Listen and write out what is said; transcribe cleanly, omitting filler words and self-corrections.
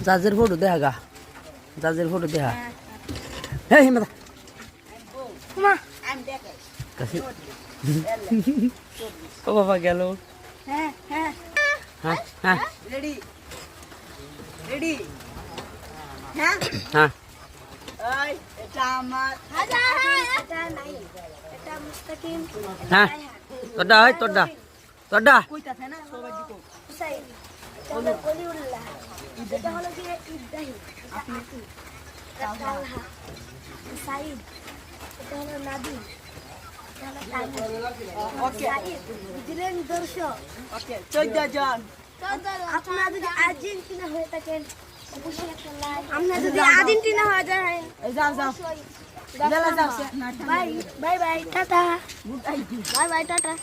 জাজের photo দেখা গা, জাজের photo দেখা। হ্যাঁ হিমাদা ও বাবা গেল। হ্যাঁ হ্যাঁ হ্যাঁ হ্যাঁ রেডি রেডি হ্যাঁ হ্যাঁ এই এটা আমার এটা নাই এটা মুস্তাকিম হ্যাঁ তোরডা হয় তোরডা তোরডা কইতাছে না সবাই দিকো সাইদ এটা হলো অলিউল্লাহ এটা হলো কি ইব্রাহিম আপনি তালহা সাইদ এটা হলো নাদিম এটা হলো তামিম ওকে সাইদ দিলেন দর্শক ওকে 14 জন আপনারা যদি আর্জেন্টিনা হয়ে থাকেন অবশ্যই একটা লাইক আমরা যদি আর্জেন্টিনা হয়ে যায় এই যাও যাও যাও যাও bye bye bye tata bye bye tata